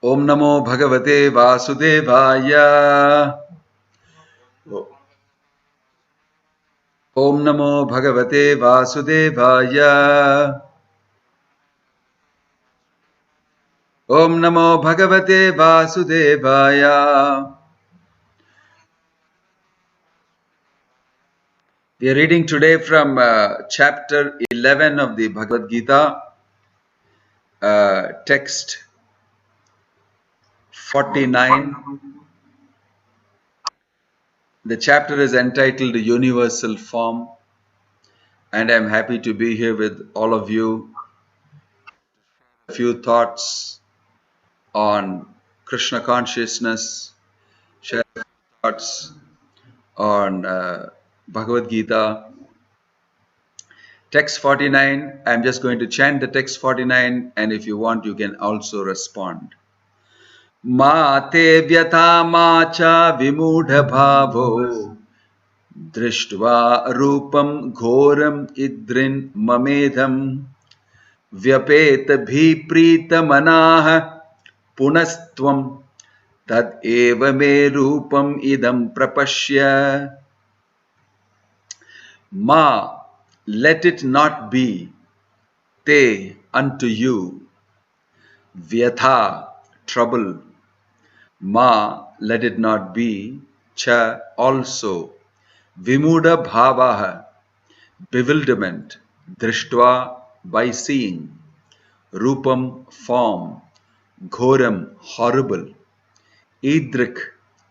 Om Namo Bhagavate Vasudevaya. Om Namo Bhagavate Vasudevaya. Om Namo Bhagavate Vasudevaya. We are reading today from chapter 11 of the Bhagavad-gita, text 49. The chapter is entitled Universal Form, and I'm happy to be here with all of you. A few thoughts on Krishna consciousness, share thoughts on Bhagavad-gita. Text 49, I'm just going to chant the text 49, and if you want, you can also respond. Ma te vyatha ma cha vimudha bhavo drishtva rupam ghoram idrin mamedham vyapeta bhi prita manah punastvam tad eva me rupam idam prapashya. Ma, let it not be, te, unto you, vyatha, trouble, ma, let it not be, cha, also, vimuda bhavaha, bewilderment, drishtva, by seeing, rupam, form, ghoram, horrible, idrik,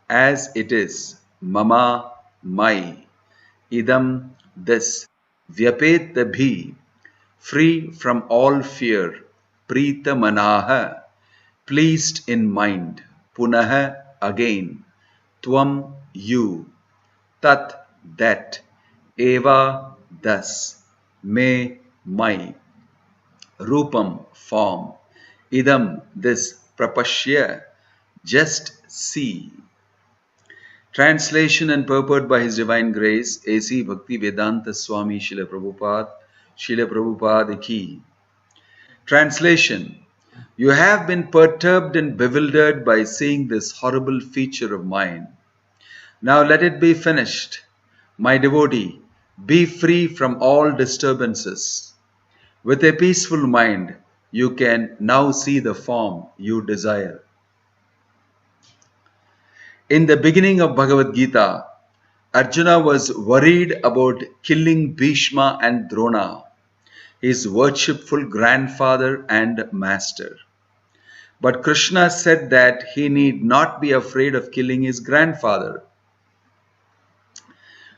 as it is, mama, my, idam, this, vyapet bhi, free from all fear, prita manaha, pleased in mind, punaha, again, tvam, you, tat, that, eva, thus, me, my, rupam, form, idam, this, prapashya, just see. Translation and purport by His Divine Grace, A.C. Bhakti Vedanta Swami Srila Prabhupada Ki. Translation: You have been perturbed and bewildered by seeing this horrible feature of mine. Now let it be finished. My devotee, be free from all disturbances. With a peaceful mind, you can now see the form you desire. In the beginning of Bhagavad-gita, Arjuna was worried about killing Bhishma and Drona, his worshipful grandfather and master. But Krishna said that he need not be afraid of killing his grandfather.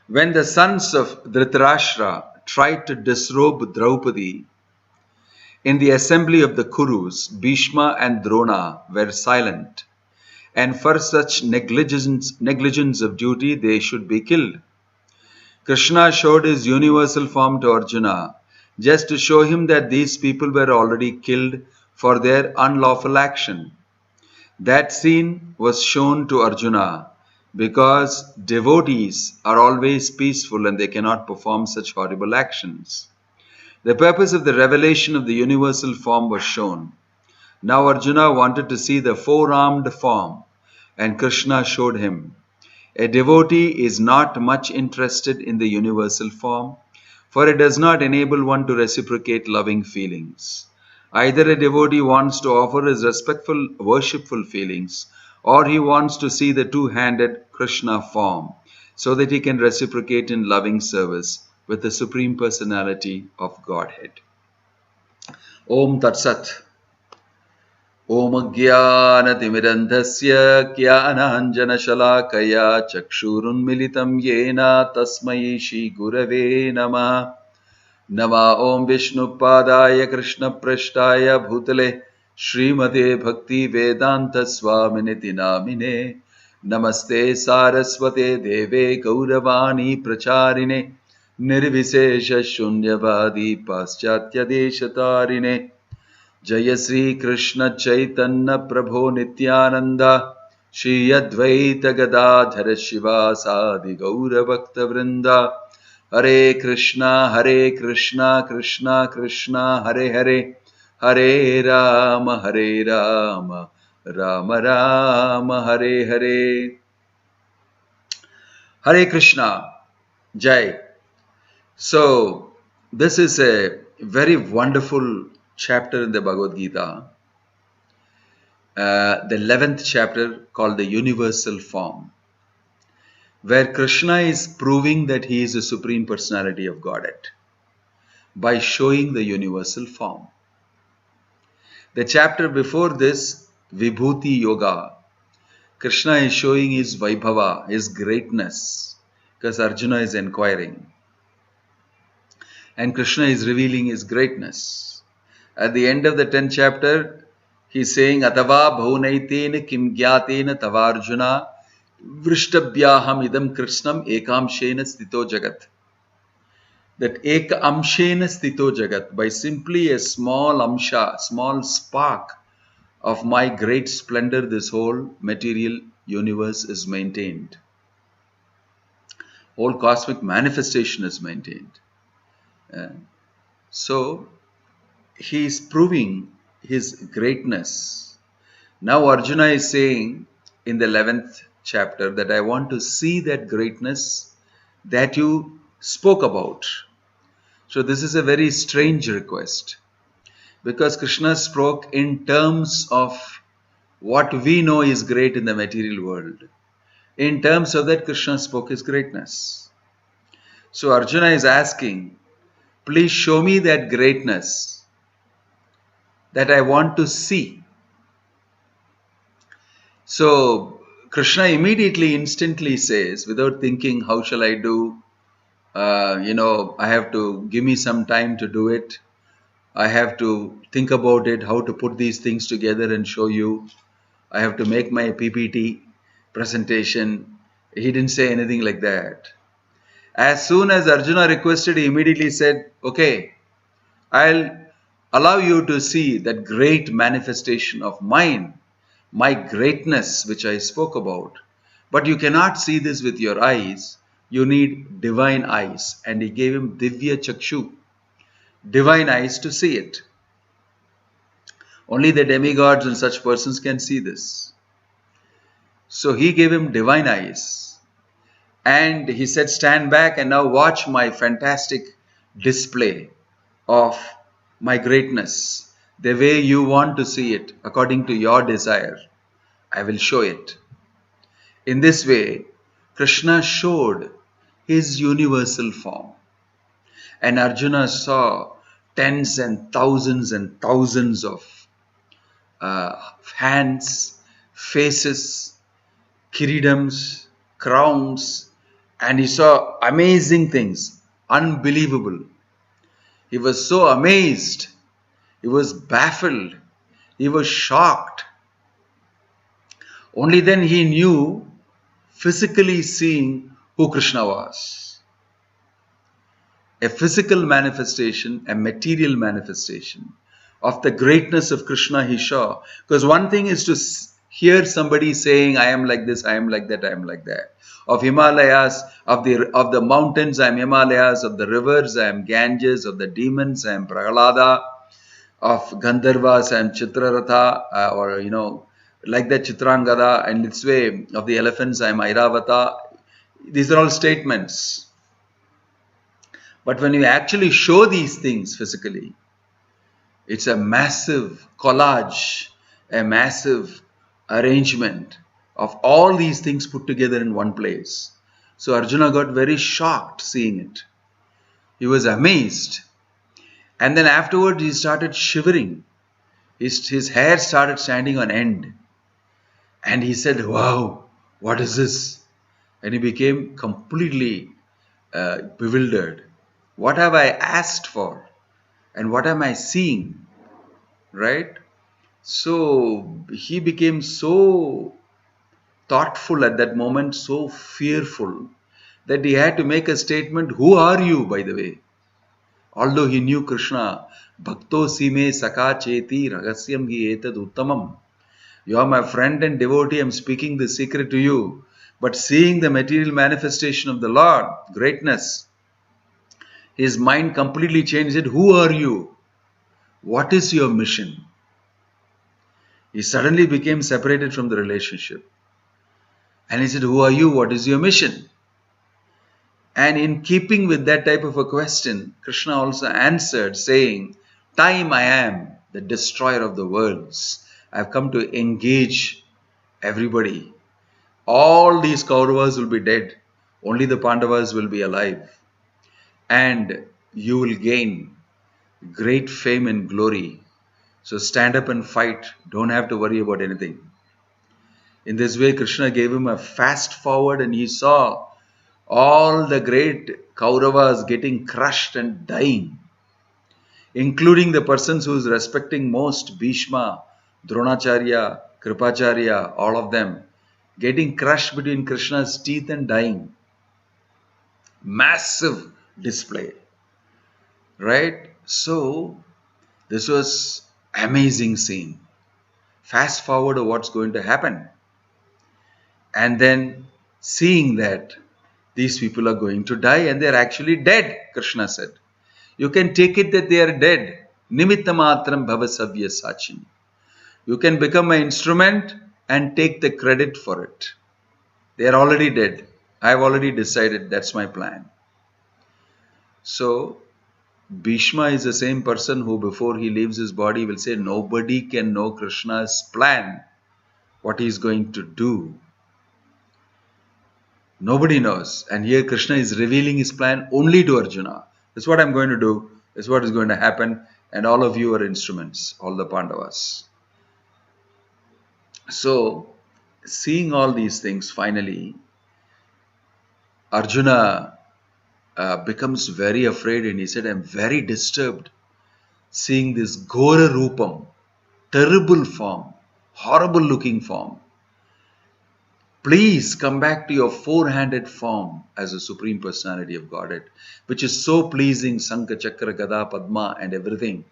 When the sons of Dhritarashtra tried to disrobe Draupadi in the assembly of the Kurus, Bhishma and Drona were silent, and for such negligence of duty they should be killed. Krishna showed his universal form to Arjuna just to show him that these people were already killed for their unlawful action. That scene was shown to Arjuna because devotees are always peaceful and they cannot perform such horrible actions. The purpose of the revelation of the universal form was shown. Now Arjuna wanted to see the four-armed form, and Krishna showed him. A devotee is not much interested in the universal form, for it does not enable one to reciprocate loving feelings. Either a devotee wants to offer his respectful, worshipful feelings, or he wants to see the two-handed Krishna form, so that he can reciprocate in loving service with the Supreme Personality of Godhead. Om Tat Sat. Om Jnanatimirandhasya Jnananjanashalakaya Chakshurunmilitam Yena Tasmai Shri Gurave Namah. Nama Om Vishnupadaya Krishna Prashtaya Bhutale Srimate Bhakti Vedanta Swaminiti Namine. Namaste Saraswate Deve Gauravani Pracharine Nirvisesha Shunyavadi Paschatya Deshatarine. Jaya Sri Krishna Chaitanya Prabhu Nityananda Shri Advaita Gadadhara Shivasadi Gaura Bhakta Vrinda. Hare Krishna Krishna Krishna Hare Hare Hare Rama Rama Rama Hare Hare. Hare Krishna. Jai. So, this is a very wonderful chapter in the Bhagavad-gita. The 11th chapter, called the Universal Form, where Krishna is proving that he is the Supreme Personality of Godhead by showing the universal form. The chapter before this, Vibhuti Yoga, Krishna is showing his Vaibhava, his greatness, because Arjuna is inquiring. And Krishna is revealing his greatness. At the end of the 10th chapter, he is saying, Atava bhaunaitena kim gyatena tavarjuna vrishtabhyaham idam krishnam ekamshena stito jagat. That ekamshena stito jagat, by simply a small amsha, small spark of my great splendor, this whole material universe is maintained. Whole cosmic manifestation is maintained. So, he is proving his greatness. Now Arjuna is saying in the 11th chapter that I want to see that greatness that you spoke about. So this is a very strange request, because Krishna spoke in terms of what we know is great in the material world. In terms of that, Krishna spoke his greatness. So Arjuna is asking, please show me that greatness that I want to see. So Krishna immediately, instantly says, without thinking, how shall I do? I have to give me some time to do it. I have to think about it, how to put these things together and show you. I have to make my PPT presentation. He didn't say anything like that. As soon as Arjuna requested, he immediately said, okay, I'll allow you to see that great manifestation of mine, my greatness which I spoke about. But you cannot see this with your eyes. You need divine eyes. And he gave him Divya Chakshu, divine eyes to see it. Only the demigods and such persons can see this. So he gave him divine eyes. And he said, stand back and now watch my fantastic display of my greatness. The way you want to see it, according to your desire, I will show it. In this way, Krishna showed his universal form. And Arjuna saw tens and thousands of hands, faces, kiridams, crowns, and he saw amazing things, unbelievable. He was so amazed, he was baffled, he was shocked. Only then he knew, physically seeing, who Krishna was. A physical manifestation, a material manifestation of the greatness of Krishna he saw. Because one thing is to hear somebody saying, I am like this, I am like that, I am like that. Of Himalayas, of the mountains, I am Himalayas. Of the rivers, I am Ganges. Of the demons, I am Prahalada. Of Gandharvas, I am Chitraratha, like that Chitrangada. And this way, of the elephants, I am Airavata. These are all statements. But when you actually show these things physically, it's a massive collage, a massive arrangement of all these things put together in one place. So Arjuna got very shocked seeing it. He was amazed. And then afterwards he started shivering. His hair started standing on end. And he said, wow, what is this? And he became completely bewildered. What have I asked for? And what am I seeing? Right? So he became so thoughtful at that moment, so fearful, that he had to make a statement, who are you, by the way? Although he knew Krishna, Bhakto Sime Saka Cheti Ragasyam Hi Etad Uttamam. You are my friend and devotee, I am speaking the secret to you. But seeing the material manifestation of the Lord, greatness, his mind completely changed. Who are you? What is your mission? He suddenly became separated from the relationship. And he said, who are you? What is your mission? And in keeping with that type of a question, Krishna also answered saying, time I am, the destroyer of the worlds. I have come to engage everybody. All these Kauravas will be dead. Only the Pandavas will be alive. And you will gain great fame and glory. So stand up and fight. Don't have to worry about anything. In this way, Krishna gave him a fast forward, and he saw all the great Kauravas getting crushed and dying, including the persons who is respecting most, Bhishma, Dronacharya, Kripacharya, all of them, getting crushed between Krishna's teeth and dying. Massive display, right? So this was amazing scene. Fast forward to what's going to happen. And then seeing that these people are going to die and they're actually dead, Krishna said. You can take it that they are dead. Nimittamatram bhavasavya sachin. You can become an instrument and take the credit for it. They are already dead. I have already decided that's my plan. So Bhishma is the same person who before he leaves his body will say, nobody can know Krishna's plan, what he is going to do. Nobody knows. And here Krishna is revealing his plan only to Arjuna. This is what I'm going to do. This is what is going to happen. And all of you are instruments, all the Pandavas. So, seeing all these things, finally, Arjuna becomes very afraid, and he said, I'm very disturbed seeing this Ghora Rupam, terrible form, horrible looking form. Please come back to your four-handed form as a Supreme Personality of Godhead, which is so pleasing, Sankha, Chakra, Gada, Padma and everything.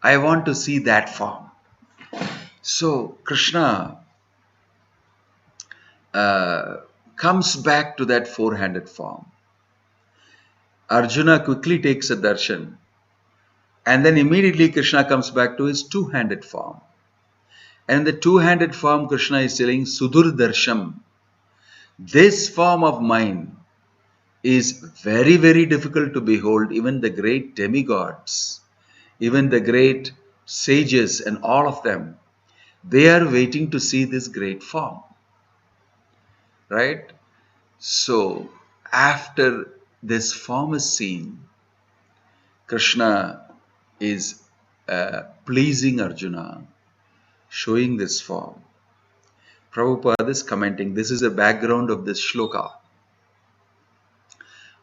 I want to see that form. So Krishna comes back to that four-handed form. Arjuna quickly takes a darshan, and then immediately Krishna comes back to his two-handed form. And in the two-handed form, Krishna is telling Sudur Darsham. This form of mine is very, very difficult to behold. Even the great demigods, even the great sages and all of them, they are waiting to see this great form. Right? So, after this form is seen, Krishna is pleasing Arjuna, showing this form. Prabhupada is commenting. This is a background of this shloka.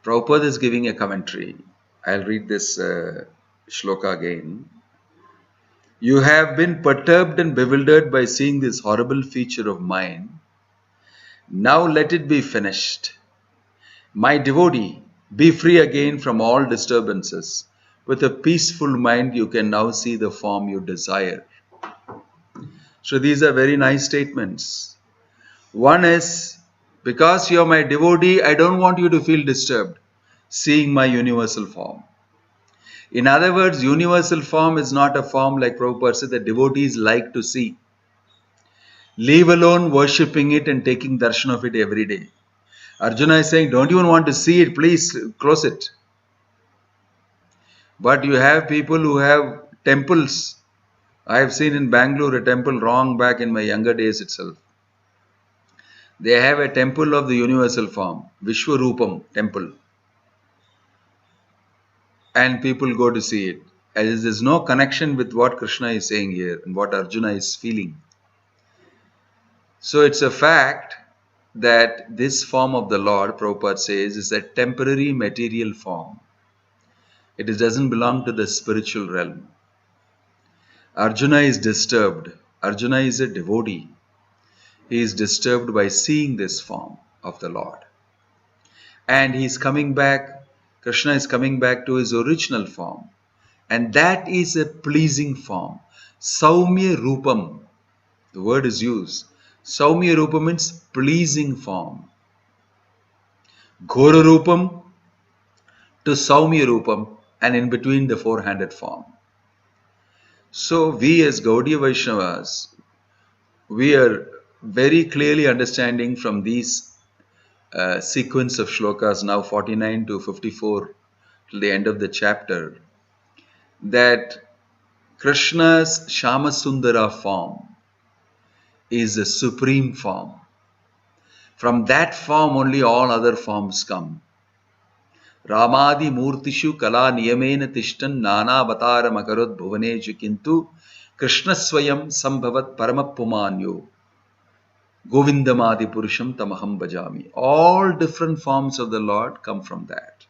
Prabhupada is giving a commentary. I'll read this shloka again. You have been perturbed and bewildered by seeing this horrible feature of mine. Now let it be finished. My devotee, be free again from all disturbances. With a peaceful mind, you can now see the form you desire. So these are very nice statements. One is, because you are my devotee, I don't want you to feel disturbed seeing my universal form. In other words, universal form is not a form like Prabhupada said that devotees like to see. Leave alone worshipping it and taking darshan of it every day. Arjuna is saying, don't even want to see it, please close it. But you have people who have temples. I have seen in Bangalore a temple wrong back in my younger days itself. They have a temple of the universal form, Vishwarupam temple. And people go to see it. As there's no connection with what Krishna is saying here and what Arjuna is feeling. So it's a fact that this form of the Lord, Prabhupada says, is a temporary material form. It doesn't belong to the spiritual realm. Arjuna is disturbed. Arjuna is a devotee. He is disturbed by seeing this form of the Lord. And he is coming back, Krishna is coming back to his original form. And that is a pleasing form. Saumya Rupam, the word is used. Saumya Rupam means pleasing form. Ghora Rupam to Saumya Rupam, and in between the four-handed form. So we as Gaudiya Vaishnavas, we are very clearly understanding from these sequence of shlokas, now 49 to 54 till the end of the chapter, that Krishna's Shamasundara form is the supreme form. From that form only all other forms come. Ramadi Murtishu Kala Niyamena Tishtan Nana Avatara Makarot Bhuvaneju Kintu Krishna Swayam Sambhavat Paramapumanyo Govindamadi Purusham Tamaham Bhajami. All different forms of the Lord come from that.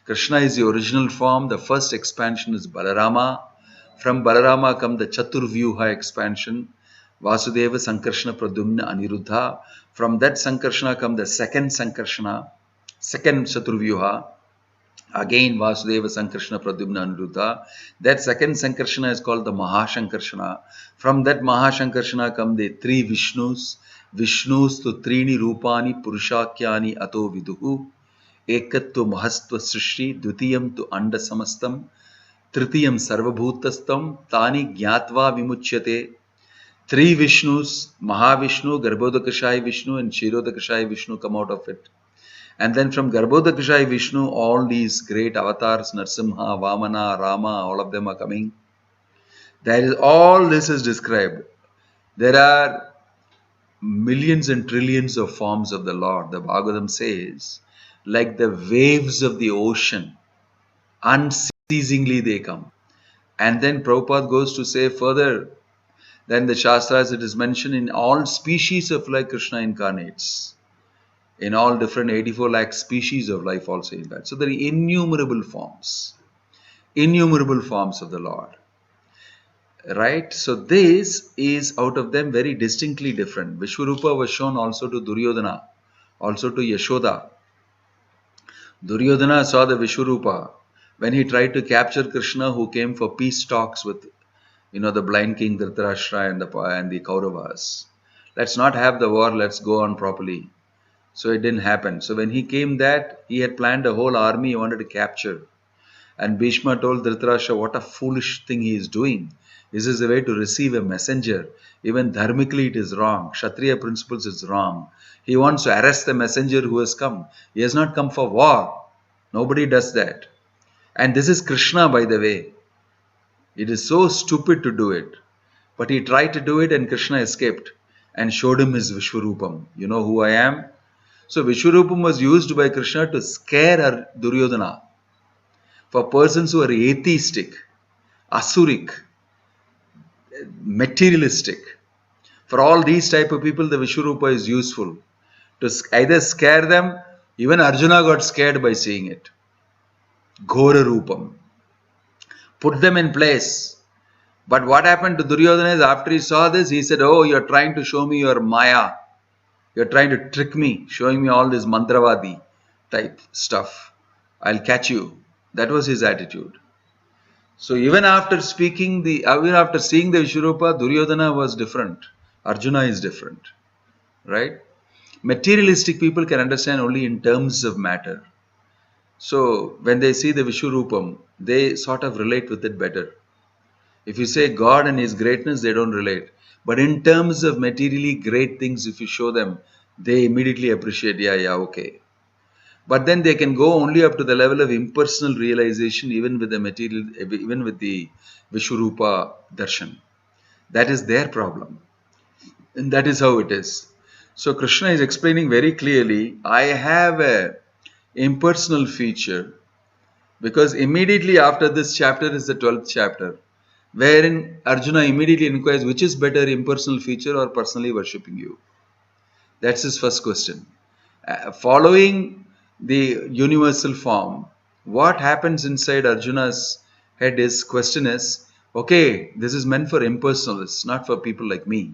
Krishna is the original form. The first expansion is Balarama. From Balarama come the Chaturvyuha expansion. Vasudeva Sankarshana Pradyumna Aniruddha. From that Sankarshana come the second Sankarshana, second Chaturvyuha. Again Vasudeva Sankarshana Pradyumna Aniruddha. That second Sankarshana is called the Mahashankarshana. From that Mahashankarshana come the three Vishnus. Vishnus tu Trini Rupani Purushakyani Ato Viduhu. Ekattu Mahastva Srishti Dvitiyam tu Anda Samastam Tritiyam Sarvabhutastam Tani Gyatva Vimuchyate. Three Vishnus, Mahavishnu, Garbhodakashai Vishnu and Kshirodakashai Vishnu come out of it. And then from Garbhodakashai Vishnu, all these great avatars, Narsimha, Vamana, Rama, all of them are coming. All this is described. There are millions and trillions of forms of the Lord. The Bhagavatam says, like the waves of the ocean, unceasingly they come. And then Prabhupada goes to say further, then the Shastras, it is mentioned in all species of life Krishna incarnates. In all different 84 lakh species of life also in that. So there are innumerable forms of the Lord. Right? So this is out of them very distinctly different. Vishwarupa was shown also to Duryodhana, also to Yashoda. Duryodhana saw the Vishwarupa when he tried to capture Krishna, who came for peace talks with the blind king Dhritarashtra and the Kauravas. Let's not have the war, let's go on properly. So it didn't happen. So when he came that, he had planned a whole army he wanted to capture. And Bhishma told Dhritarashtra, what a foolish thing he is doing. This is a way to receive a messenger. Even dharmically it is wrong. Kshatriya principles is wrong. He wants to arrest the messenger who has come. He has not come for war. Nobody does that. And this is Krishna, by the way. It is so stupid to do it. But he tried to do it and Krishna escaped and showed him his Vishwarupam. You know who I am? So Vishwarupam was used by Krishna to scare Duryodhana. For persons who are atheistic, asuric, materialistic, for all these type of people, the Vishwarupa is useful to either scare them. Even Arjuna got scared by seeing it. Ghora Rupam. Put them in place. But what happened to Duryodhana is after he saw this, he said, oh, you're trying to show me your Maya. You're trying to trick me, showing me all this mantravadi type stuff. I'll catch you. That was his attitude. So even after seeing the Vishwarupa, Duryodhana was different. Arjuna is different. Right? Materialistic people can understand only in terms of matter. So when they see the Vishwarupam, they sort of relate with it better. If you say God and His greatness, they don't relate. But in terms of materially great things, if you show them, they immediately appreciate, okay. But then they can go only up to the level of impersonal realization, even with the Vishwarupa darshan. That is their problem. And that is how it is. So Krishna is explaining very clearly, I have a impersonal feature, because immediately after this chapter is the 12th chapter, wherein Arjuna immediately inquires, which is better, impersonal feature or personally worshipping you? That's his first question. Following the universal form, what happens inside Arjuna's head is, question is, okay, this is meant for impersonalists, not for people like me.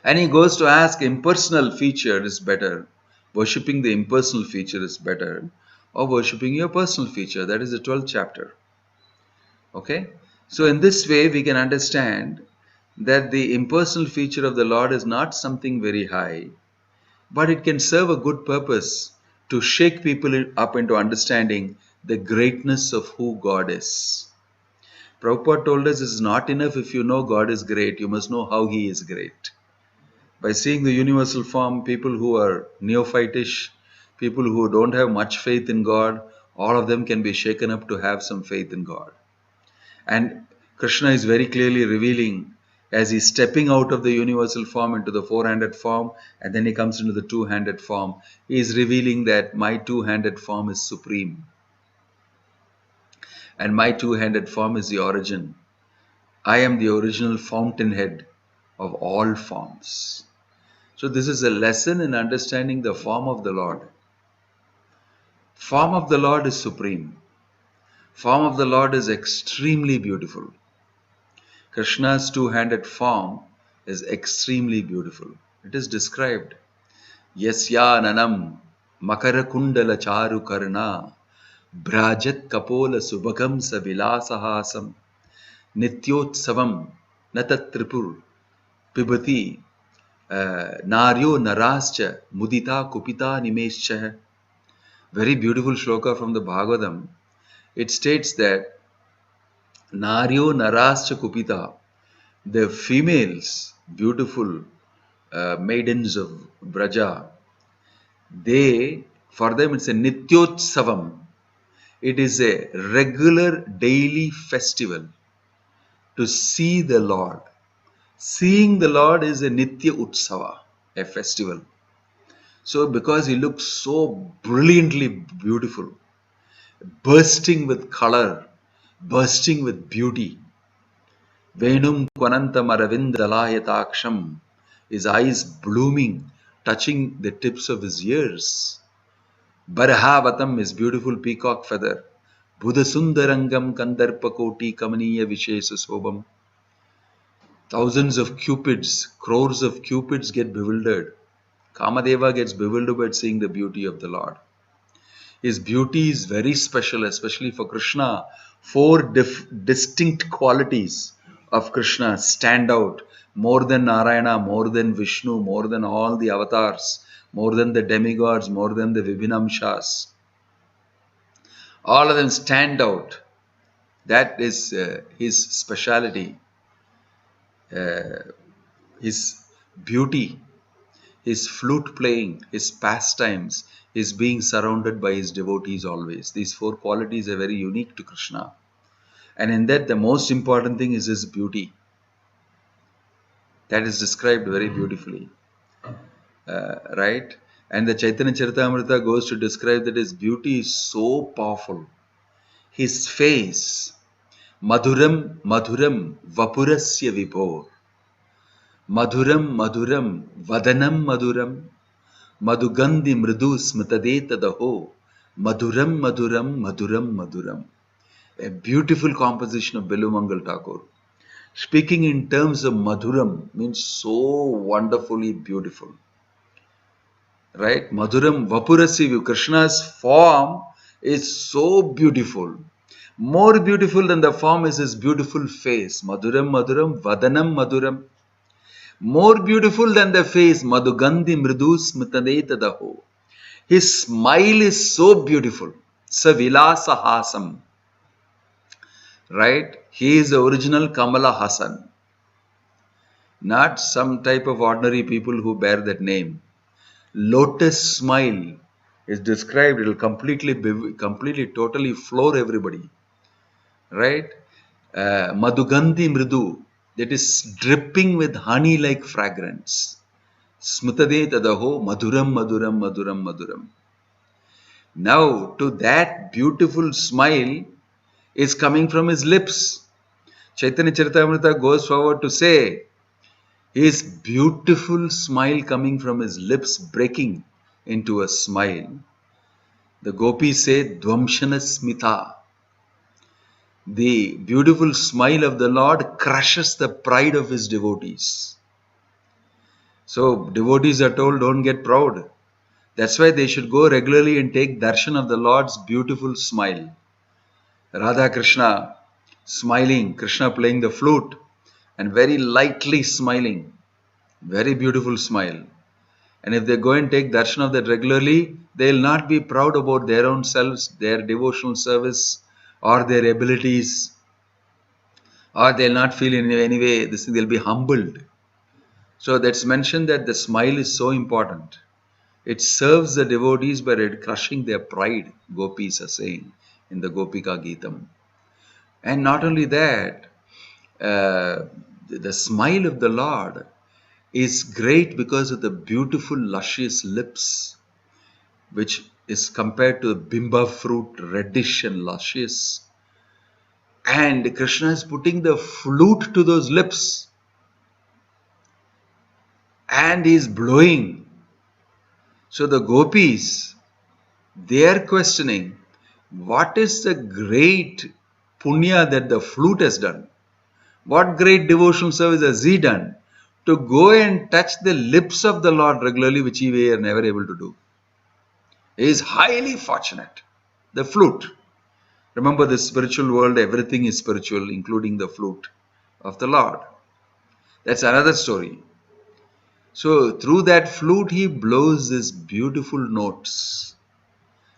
And he goes to ask, impersonal feature is better, worshipping the impersonal feature is better, or worshipping your personal feature? That is the 12th chapter. Okay? So in this way, we can understand that the impersonal feature of the Lord is not something very high, but it can serve a good purpose to shake people up into understanding the greatness of who God is. Prabhupada told us it's not enough if you know God is great, you must know how He is great. By seeing the universal form, people who are neophytish, people who don't have much faith in God, all of them can be shaken up to have some faith in God. And Krishna is very clearly revealing as he's stepping out of the universal form into the four-handed form, and then he comes into the two-handed form. He is revealing that my two-handed form is supreme. And my two-handed form is the origin. I am the original fountainhead of all forms. So this is a lesson in understanding the form of the Lord. Form of the Lord is supreme. Form of the Lord is extremely beautiful. Krishna's two-handed form is extremely beautiful. It is described. Yasya nanam makara kundala charu karna brajat kapola subhagam savilasahasam nityotsavam natat tripur pibati naryo narascha mudita kupita nimeshcha. Very beautiful shloka from the Bhagavatam. It states that naryo narascha kupita, the females, beautiful maidens of Braja, for them it's a nityotsavam. It is a regular daily festival to see the Lord. Seeing the Lord is a nitya utsava, a festival. So because He looks so brilliantly beautiful, bursting with color, bursting with beauty, Venum Kwanantam Aravindalayataaksham, his eyes blooming, touching the tips of his ears. Barahavatam, his beautiful peacock feather. Buddhasundarangam Kandarpakoti Kamaniya Vishesa Sobam. Thousands of cupids, crores of cupids get bewildered. Kamadeva gets bewildered by seeing the beauty of the Lord. His beauty is very special, especially for Krishna. Four distinct qualities of Krishna stand out more than Narayana, more than Vishnu, more than all the avatars, more than the demigods, more than the Vibhinamshas. All of them stand out. That is his speciality, his beauty, his flute playing, his pastimes, his being surrounded by his devotees always. These four qualities are very unique to Krishna. And in that, the most important thing is his beauty. That is described very beautifully. Right? And the Chaitanya Charitamrita goes to describe that his beauty is so powerful. His face, Madhuram Madhuram Vapurasya Vibhor. Madhuram Madhuram Vadanam Madhuram Madhugandhi Mridu Smitadeta Daho Madhuram Madhuram Madhuram Madhuram. A beautiful composition of Belumangal Thakur. Speaking in terms of Madhuram means so wonderfully beautiful. Right? Madhuram Vapurasya. Krishna's form is so beautiful. More beautiful than the form is his beautiful face. Madhuram Madhuram Vadanam Madhuram. More beautiful than the face. Madhugandhi Mridu Smitadeta Daho. His smile is so beautiful. Savilasa Hasam. Right? He is the original Kamala Hasan. Not some type of ordinary people who bear that name. Lotus smile is described. It will completely, totally floor everybody. Right? Madhugandhi Mridu. That is dripping with honey-like fragrance. Smutade tadaho madhuram madhuram madhuram madhuram. Now, to that beautiful smile is coming from his lips. Chaitanya Charitamrita goes forward to say, his beautiful smile coming from his lips breaking into a smile. The gopis say, Dvamshana Smita. The beautiful smile of the Lord crushes the pride of his devotees. So, devotees are told, don't get proud. That's why they should go regularly and take darshan of the Lord's beautiful smile. Radha Krishna smiling, Krishna playing the flute and very lightly smiling. Very beautiful smile. And if they go and take darshan of that regularly, they will not be proud about their own selves, their devotional service or their abilities. or they'll not feel in any way, they'll be humbled. So that's mentioned that the smile is so important. It serves the devotees by crushing their pride, gopis are saying in the Gopika Gitam. And not only that, the smile of the Lord is great because of the beautiful, luscious lips, which is compared to a bimba fruit, reddish and luscious. And Krishna is putting the flute to those lips and is blowing. So the gopis, they are questioning, what is the great punya that the flute has done? What great devotional service has he done to go and touch the lips of the Lord regularly, which he were never able to do? He is highly fortunate. The flute. Remember, the spiritual world, everything is spiritual, including the flute of the Lord. That's another story. So through that flute, he blows these beautiful notes,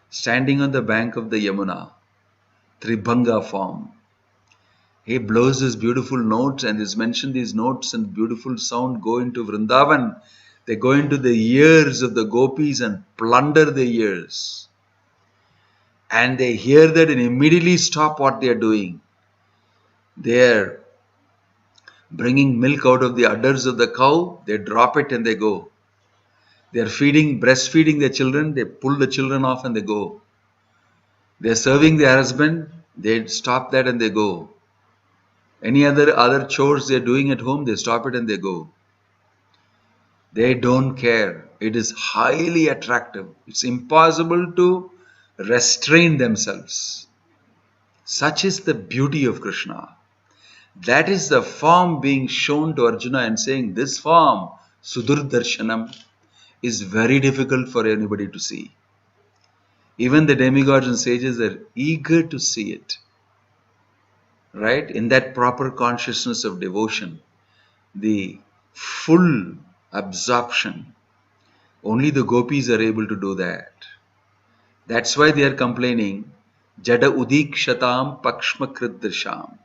standing on the bank of the Yamuna, Tribhanga form. He blows his beautiful notes, and is mentioned these notes and beautiful sound go into Vrindavan. They go into the ears of the gopis and plunder the ears. And they hear that and immediately stop what they are doing. They are bringing milk out of the udders of the cow, they drop it and they go. They are breastfeeding their children, they pull the children off and they go. They are serving their husband, they stop that and they go. Any other chores they are doing at home, they stop it and they go. They don't care. It is highly attractive. It's impossible to restrain themselves. Such is the beauty of Krishna. That is the form being shown to Arjuna and saying, this form, Sudurdarshanam, is very difficult for anybody to see. Even the demigods and sages are eager to see it. Right? In that proper consciousness of devotion, the full absorption, only the gopis are able to do that. That's why they are complaining, Jada Udikshatam Pakshmakrit Drisham.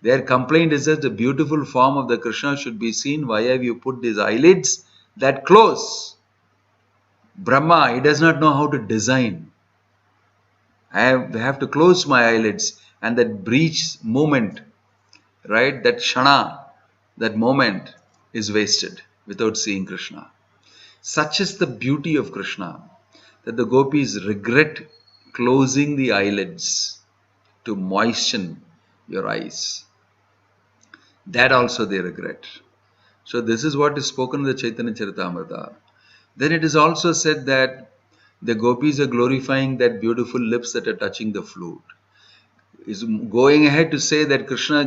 Their complaint is that the beautiful form of the Krishna should be seen. Why have you put these eyelids that close? Brahma, he does not know how to design. I have to close my eyelids, and that breach moment, right, that kshana, that moment is wasted without seeing Krishna. Such is the beauty of Krishna that the gopis regret closing the eyelids to moisten your eyes. That also they regret. So this is what is spoken in the Chaitanya Charitamrita. Then it is also said that the gopis are glorifying that beautiful lips that are touching the flute. Is going ahead to say that Krishna,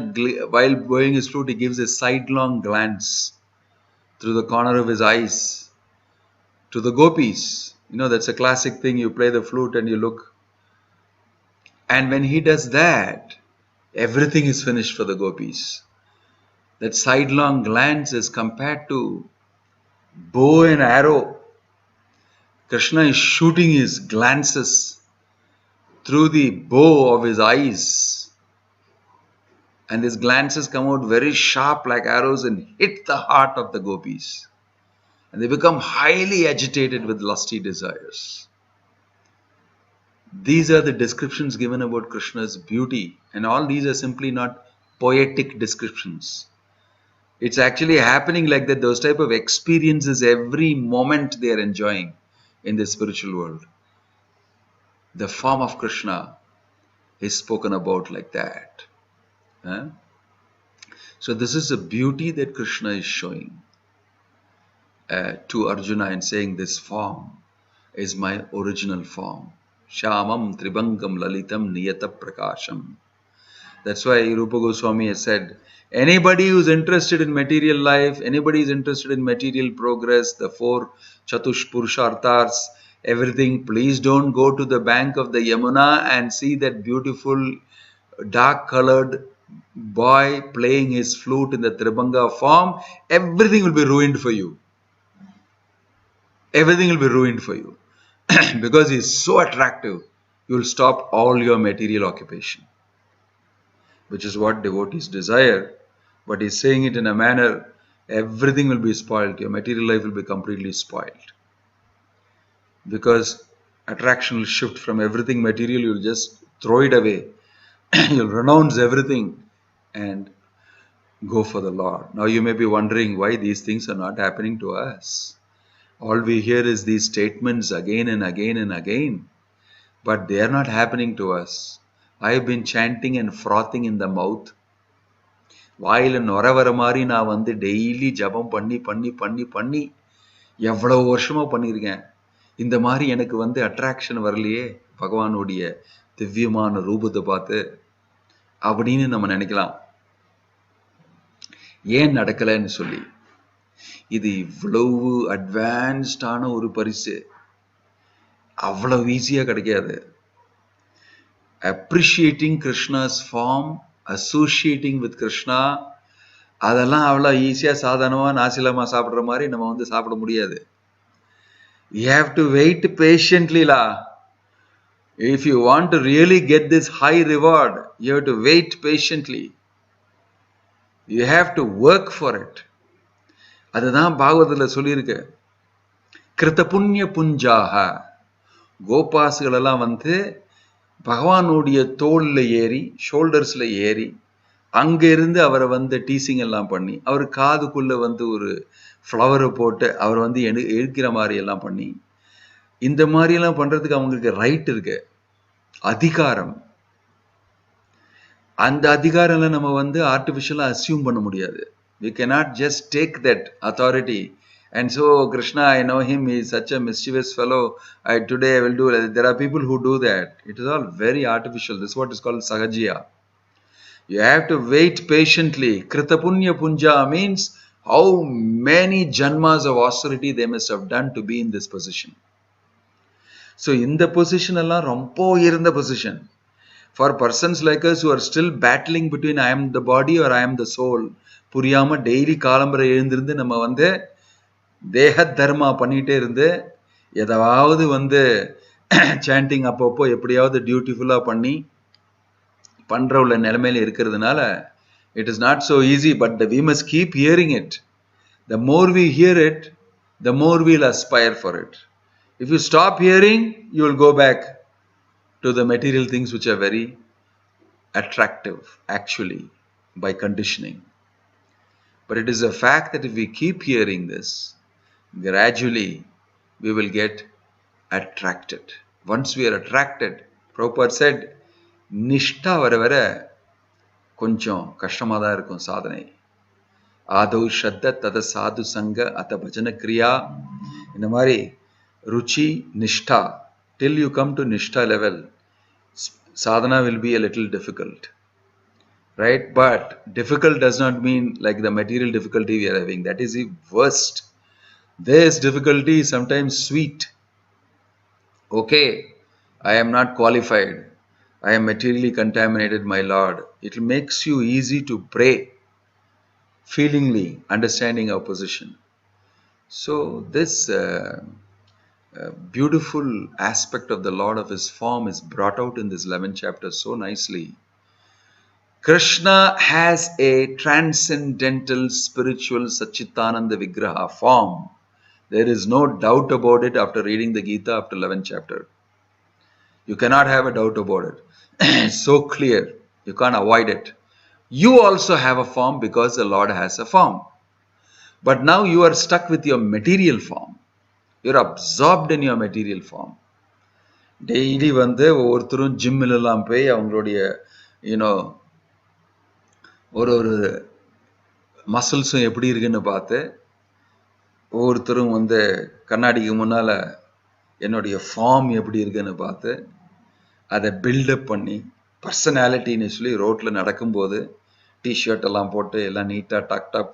while blowing his flute, he gives a sidelong glance through the corner of his eyes to the gopis. You know, that's a classic thing. You play the flute and you look. And when he does that, everything is finished for the gopis. That sidelong glance is compared to bow and arrow. Krishna is shooting his glances through the bow of his eyes. And his glances come out very sharp like arrows and hit the heart of the gopis. And they become highly agitated with lusty desires. These are the descriptions given about Krishna's beauty. And all these are simply not poetic descriptions. It's actually happening like that. Those type of experiences every moment they are enjoying in the spiritual world. The form of Krishna is spoken about like that. So this is a beauty that Krishna is showing to Arjuna and saying, this form is my original form. Shyamam Tribhangam Lalitam Niyata Prakasham. That's why Rupa Goswami has said, anybody who's interested in material life, anybody who's interested in material progress, the four Chatush Purusharthas, everything, please don't go to the bank of the Yamuna and see that beautiful dark colored boy playing his flute in the Tribhanga form. Everything will be ruined for you. Everything will be ruined for you. Because he is so attractive, you will stop all your material occupation. which is what devotees desire. But he's saying it in a manner, everything will be spoiled. Your material life will be completely spoiled. Because attraction will shift from everything material, you'll just throw it away. You'll renounce everything and go for the Lord. Now you may be wondering why these things are not happening to us. All we hear is these statements again and again and again, but they are not happening to us. I have been chanting and frothing in the mouth. வாயில நுர வர மாதிரி நான் வந்து daily ஜபம் பண்ணி பண்ணி பண்ணி பண்ணி எவ்வளவு வருஷமா பண்ணியிருக்கேன். இந்த மாதிரி எனக்கு வந்து அட்ராக்ஷன் வரலையே பகவானுடைய திவ்யமான ரூபத்தை பார்த்து அப்படின்னு நம்ம நினைக்கலாம். ஏன் நடக்கலைன்னு சொல்லி. இது இவ்வளவு அட்வான்ஸ்டான ஒரு பரிசு, அவ்வளவு ஈஸியா கிடைக்காது. Appreciating Krishna's form, associating with Krishna, அதெல்லாம் அவ்வளவு ஈஸியா சாதாரணமா நாசிலமா சாப்பிடுற மாதிரி நம்ம வந்து சாப்பிட முடியாது. You have to wait patiently la. If you want to really get this high reward, you have to wait patiently. You have to work for it. அதுதான் பாகவதத்துல சொல்லியிருக்கு. கிருத்த புண்ணிய புஞ்சாக, கோபாசுகள் எல்லாம் வந்து பகவானுடைய தோல்ல ஏறி, ஷோல்டர்ஸ்ல ஏறி, அங்க இருந்து அவரை வந்து டீசிங் எல்லாம் பண்ணி, அவர் காதுக்குள்ள வந்து ஒரு ஃப்ளவரை போட்டு அவர் வந்து எடுக்கிற மாதிரி எல்லாம் பண்ணி, இந்த மாதிரி எல்லாம் பண்றதுக்கு அவங்களுக்கு ரைட் இருக்கு, அதிகாரம். அந்த அதிகாரம் நம்ம வந்து ஆர்டிபிஷியலா அசியூம் பண்ண முடியாது. We cannot just take that authority and so Krishna, I know him, he is such a mischievous fellow, today I will do. There are people who do that. It is all very artificial. This is what is called sahajiya. You have to wait patiently. Krita punya punja means how many janmas of austerity they must have done to be in this position. So in the position allam rompo irunda position. For persons like us who are still battling between I am the body or I am the soul, புரியாம daily காலம்பரை எழுந்திருந்து நம்ம வந்து தேக தர்மா பண்ணிட்டே இருந்து ஏதாவது வந்து sanding அப்பப்போ எப்படியாவது டியூட்டிஃபுல்லா பண்ணி பண்ற உள்ள நிலைமையில இருக்கிறதுனால it is not so easy, but we must keep hearing it. The more we hear it, the more we'll aspire for it. If you stop hearing, you will go back to the material things which are very attractive actually by conditioning. But it is a fact that if we keep hearing this, gradually we will get attracted. Once we are attracted, Prabhupada said, Nishtha vara vara konjam kashtamada irukum sadhanai. Adau shraddha tada sadhu sanga atha bhajana kriya. இந்த மாதிரி ruchi nishtha, till you come to nishtha level, sadhana will be a little difficult. Right? But difficult does not mean like the material difficulty we are having. That is the worst. This difficulty is sometimes sweet. Okay, I am not qualified. I am materially contaminated, my Lord. It makes you easy to pray, feelingly, understanding our position. So this beautiful aspect of the Lord of His form is brought out in this 11th chapter so nicely. Krishna has a transcendental spiritual Satchitananda Vigraha form. There is no doubt about it after reading the Gita after 11th chapter. You cannot have a doubt about it. It's so clear. You can't avoid it. You also have a form because the Lord has a form. But now you are stuck with your material form. You're absorbed in your material form. Daily வந்து ஒவ்வொருத்தரும் ஜிம்மில் எல்லாம் போய் அவங்களுடைய ஒரு மசில்ஸும் எப்படி இருக்குன்னு பார்த்து ஒவ்வொருத்தரும் வந்து கண்ணாடிக்கு முன்னால் என்னுடைய ஃபார்ம் எப்படி இருக்குன்னு பார்த்து அதை பில்டப் பண்ணி பர்சனாலிட்டின்னு சொல்லி ரோட்டில் நடக்கும்போது டிஷர்ட் எல்லாம் போட்டு எல்லாம் நீட்டாக டக்டப்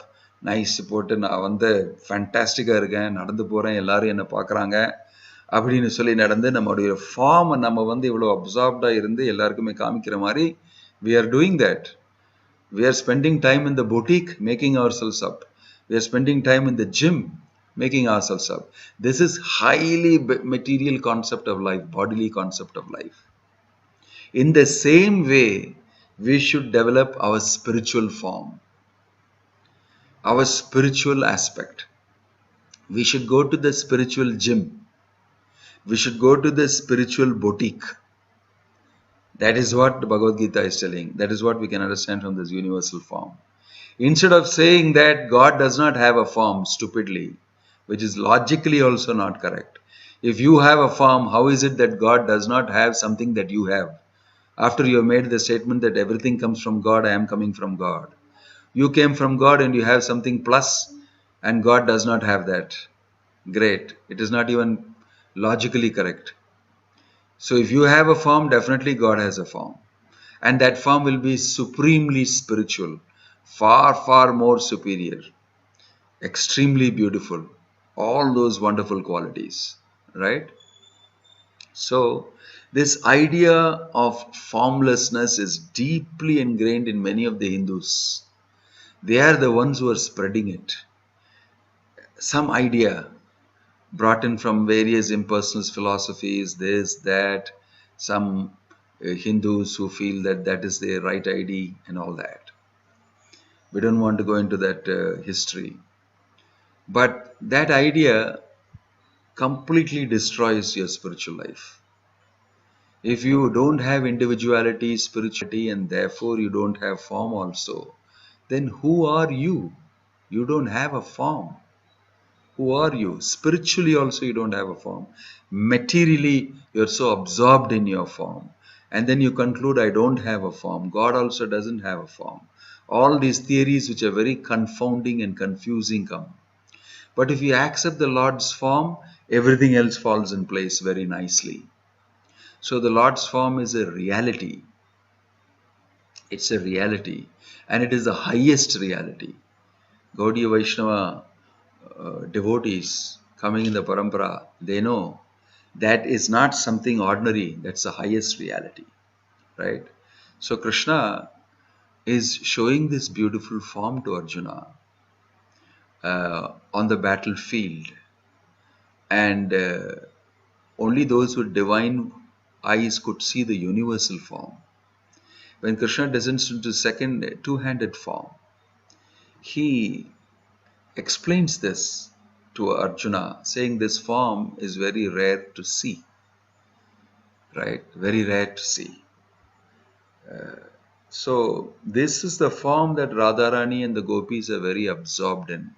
நைஸ் போட்டு நான் வந்து ஃபேண்டாஸ்டிக்காக இருக்கேன், நடந்து போகிறேன், எல்லாரும் என்னை பார்க்குறாங்க அப்படின்னு சொல்லி நடந்து நம்மளுடைய ஃபார்மை நம்ம வந்து இவ்வளோ அப்சார்ப்டாக இருந்து எல்லாருக்குமே காமிக்கிற மாதிரி we are doing that. We are spending time in the boutique making ourselves up. We are spending time in the gym making ourselves up. This is highly material concept of life, bodily concept of life. In the same way, we should develop our spiritual form, our spiritual aspect. We should go to the spiritual gym. We should go to the spiritual boutique. That is what the Bhagavad-gita is telling. That is what we can understand from this universal form. Instead of saying that God does not have a form stupidly, which is logically also not correct. If you have a form, how is it that God does not have something that you have? After you have made the statement that everything comes from God, I am coming from God. You came from God and you have something plus, and God does not have that. Great. It is not even logically correct. So if you have a form, definitely God has a form. And that form will be supremely spiritual, far, far more superior, extremely beautiful, all those wonderful qualities, right? So this idea of formlessness is deeply ingrained in many of the Hindus. They are the ones who are spreading it. Some idea brought in from various impersonal philosophies, this, that, some Hindus who feel that that is their right idea and all that. We don't want to go into that history. But that idea completely destroys your spiritual life. If you don't have individuality, spirituality, and therefore you don't have form also, then who are you? You don't have a form. Who are you? Spiritually also you don't have a form. Materially you're so absorbed in your form. And then you conclude, I don't have a form. God also doesn't have a form. All these theories which are very confounding and confusing come. But if you accept the Lord's form, everything else falls in place very nicely. So the Lord's form is a reality. It's a reality. And it is the highest reality. Gaudiya Vaishnava devotees coming in the parampara, they know that is not something ordinary, that's the highest reality, right? So Krishna is showing this beautiful form to Arjuna on the battlefield, and only those with divine eyes could see the universal form. When Krishna descends into second two-handed form, he explains this to Arjuna, saying this form is very rare to see, right? Very rare to see. So this is the form that Radharani and the gopis are very absorbed in,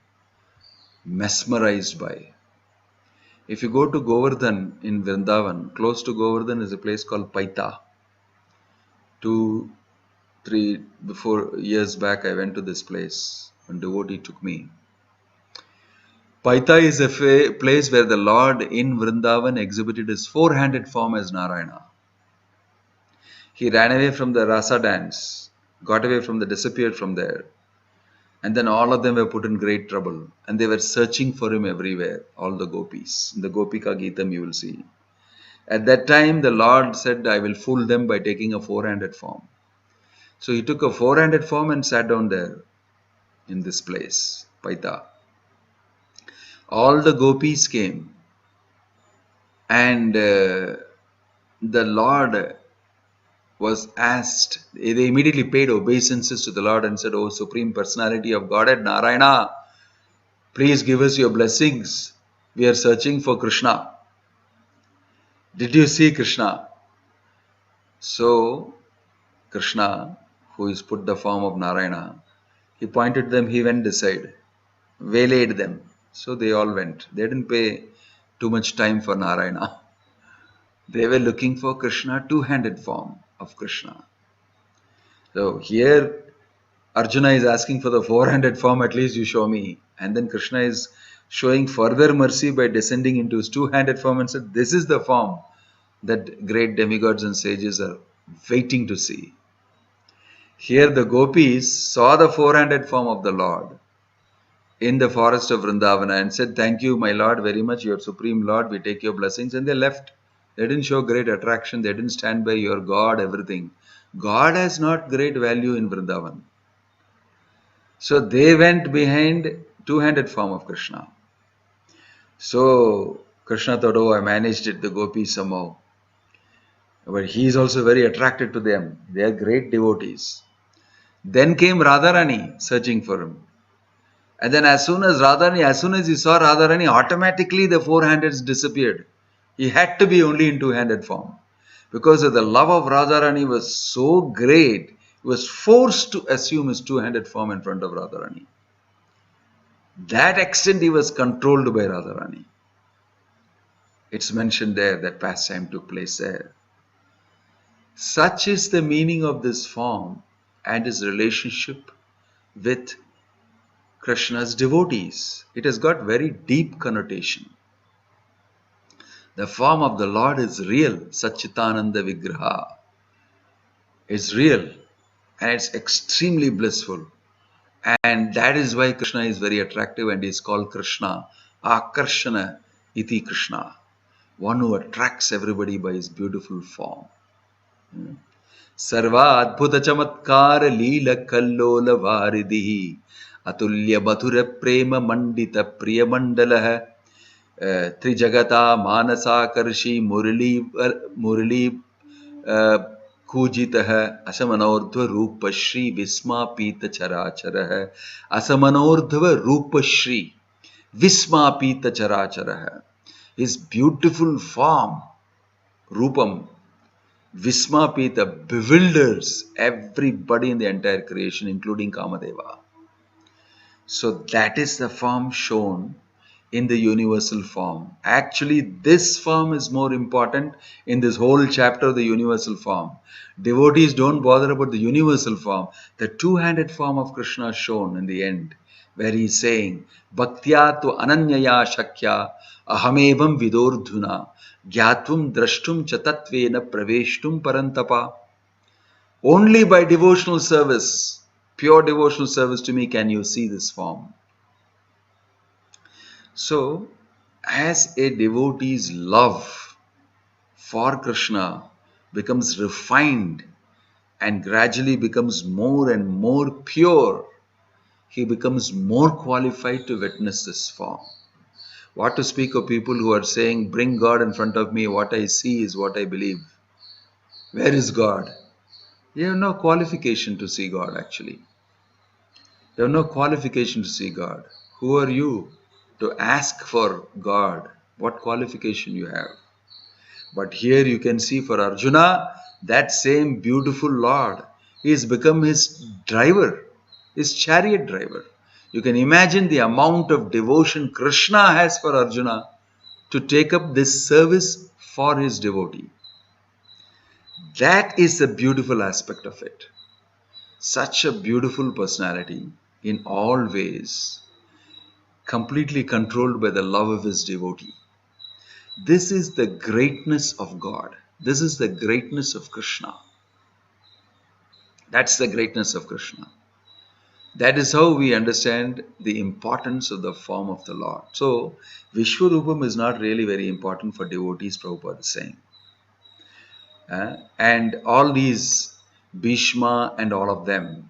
mesmerized by. If you go to Govardhan in Vrindavan, close to Govardhan is a place called Paita. 4 years back I went to this place. One devotee took me. Paita is a place where the Lord in Vrindavan exhibited his four-handed form as Narayana. He ran away from the Rasa dance, got away from disappeared from there. And then all of them were put in great trouble. And they were searching for him everywhere, all the gopis. In the Gopika Gitam you will see. At that time the Lord said, I will fool them by taking a four-handed form. So he took a four-handed form and sat down there in this place, Paita. All the gopis came, and the Lord was asked, they immediately paid obeisances to the Lord and said, O Supreme Personality of Godhead, Narayana, please give us your blessings. We are searching for Krishna. Did you see Krishna? So Krishna, who is put the form of Narayana, he pointed them, he went this side, waylaid them. So they all went. They didn't pay too much time for Narayana. They were looking for Krishna, two-handed form of Krishna. So here Arjuna is asking for the four-handed form, at least you show me. And then Krishna is showing further mercy by descending into his two-handed form and said, this is the form that great demigods and sages are waiting to see. Here the gopis saw the four-handed form of the Lord in the forest of Vrindavana and said, thank you, my Lord, very much, your Supreme Lord, we take your blessings. And they left. They didn't show great attraction. They didn't stand by your God, everything. God has not great value in Vrindavan. So they went behind two-handed form of Krishna. So Krishna thought, oh, I managed it, the gopis somehow. But he is also very attracted to them. They are great devotees. Then came Radharani searching for him. And then as soon as he saw Radharani, automatically the four-handeds disappeared. He had to be only in two-handed form. Because of the love of Radharani was so great, he was forced to assume his two-handed form in front of Radharani. That extent he was controlled by Radharani. It's mentioned there that pastime took place there. Such is the meaning of this form and his relationship with Krishna's devotees. It has got very deep connotation. The form of the Lord is real. Satchitananda Vigraha is real and it's extremely blissful. And that is why Krishna is very attractive and is called Krishna. Akarshana iti Krishna. One who attracts everybody by his beautiful form. Sarva Adbhuta Chamatkara Leela Kallola Varidhi Atulya Mathura Prema Mandita Priya Mandala Trijagata Manasa Karshi Murali Kujitah Asamanordhva Rupa Shri Visma Pita Characharah Asamanordhva Rupa Shri Visma Pita Characharah. His beautiful form, Rupam, Visma Pita, bewilders everybody in the entire creation, including Kamadeva. So that is the form shown in the universal form. Actually, this form is more important in this whole chapter of the universal form. Devotees don't bother about the universal form. The two-handed form of Krishna is shown in the end, where he is saying, Bhaktya tu ananyaya shakya ahamevam vidordhuna gyatvam drashtum chatatvena praveshtum parantapa. Only by devotional service, pure devotional service to me, can you see this form. So, as a devotee's love for Krishna becomes refined and gradually becomes more and more pure, he becomes more qualified to witness this form. What to speak of people who are saying, bring God in front of me, what I see is what I believe. Where is God? You have no qualification to see God actually. You have no qualification to see God. Who are you to ask for God? What qualification you have? But here you can see for Arjuna, that same beautiful Lord, he has become his driver, his chariot driver. You can imagine the amount of devotion Krishna has for Arjuna to take up this service for his devotee. That is the beautiful aspect of it. Such a beautiful personality in all ways, completely controlled by the love of his devotee. This is the greatness of God. This is the greatness of Krishna. That's the greatness of Krishna. That is how we understand the importance of the form of the Lord. So, Vishwarupam is not really very important for devotees, Prabhupada is saying. And all these Bhishma and all of them,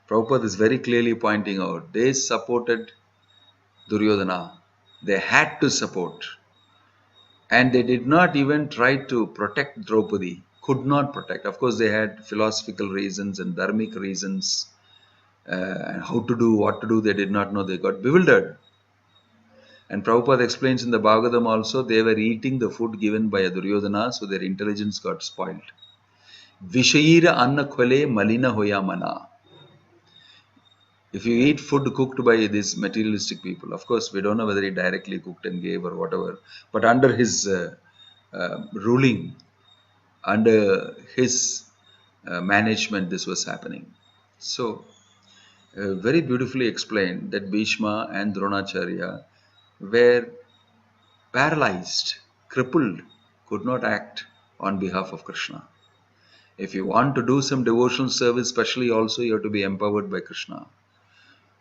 Prabhupada is very clearly pointing out, they supported Duryodhana. They had to support. And they did not even try to protect Draupadi. Could not protect. Of course, they had philosophical reasons and dharmic reasons. How to do, what to do, they did not know. They got bewildered. And Prabhupada explains in the Bhagavatam also, they were eating the food given by Duryodhana, so their intelligence got spoiled. Vishayira anna khwale malina hoya mana. If you eat food cooked by these materialistic people, of course, we don't know whether he directly cooked and gave or whatever, but under his ruling, under his management, this was happening. So, very beautifully explained that Bhishma and Dronacharya were paralyzed, crippled, could not act on behalf of Krishna. If you want to do some devotional service, especially also, you have to be empowered by Krishna.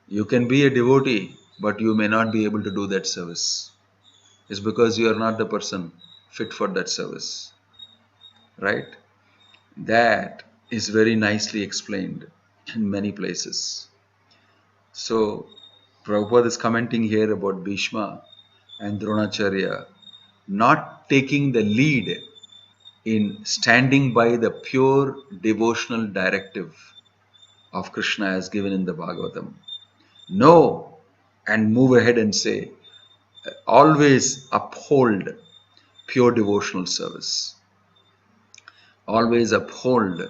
You can be a devotee, but you may not be able to do that service. It's because you are not the person fit for that service. Right? That is very nicely explained in many places. So, Prabhupada is commenting here about Bhishma and Dronacharya not taking the lead in standing by the pure devotional directive of Krishna as given in the Bhagavatam. Know and move ahead and say, always uphold pure devotional service. Always uphold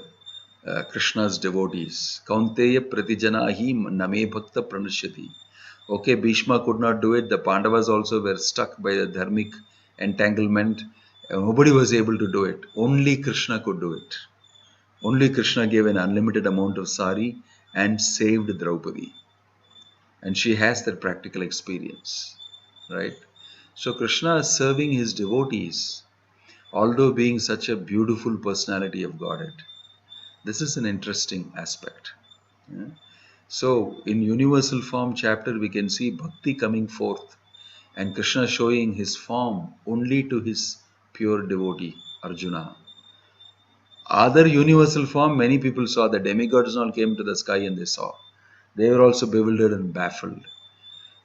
Krishna's devotees. Kaunteya pratijanahi name bhakta pranashyati. Okay, Bhishma could not do it. The Pandavas also were stuck by the dharmic entanglement. Nobody was able to do it. Only Krishna could do it. Only Krishna gave an unlimited amount of sari and saved Draupadi. And she has that practical experience, right? So Krishna is serving his devotees, although being such a beautiful personality of Godhead. This is an interesting aspect. Yeah? So in universal form chapter, we can see Bhakti coming forth and Krishna showing his form only to his pure devotee, Arjuna. Other universal form, many people saw. The demigods all came to the sky and they saw. They were also bewildered and baffled.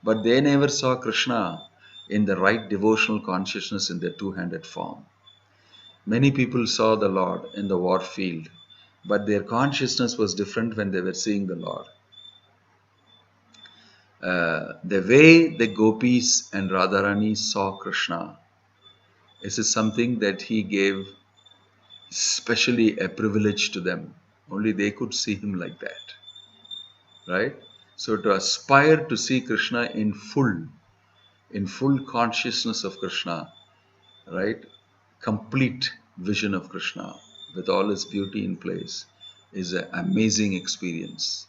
But they never saw Krishna in the right devotional consciousness in their two-handed form. Many people saw the Lord in the war field, but their consciousness was different when they were seeing the Lord. The way the gopis and Radharani saw Krishna is something that he gave especially a privilege to them. Only they could see him like that, right? So to aspire to see Krishna in full consciousness of Krishna, right? Complete vision of Krishna with all his beauty in place is an amazing experience.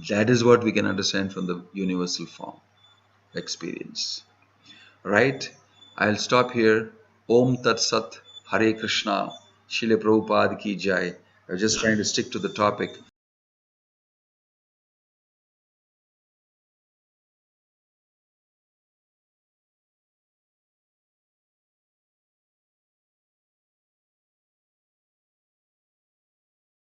That is what we can understand from the universal form experience. Right? I'll stop here. Om Tat Sat, Hare Krishna, Srila Prabhupada Ki Jai. I was just trying to stick to the topic.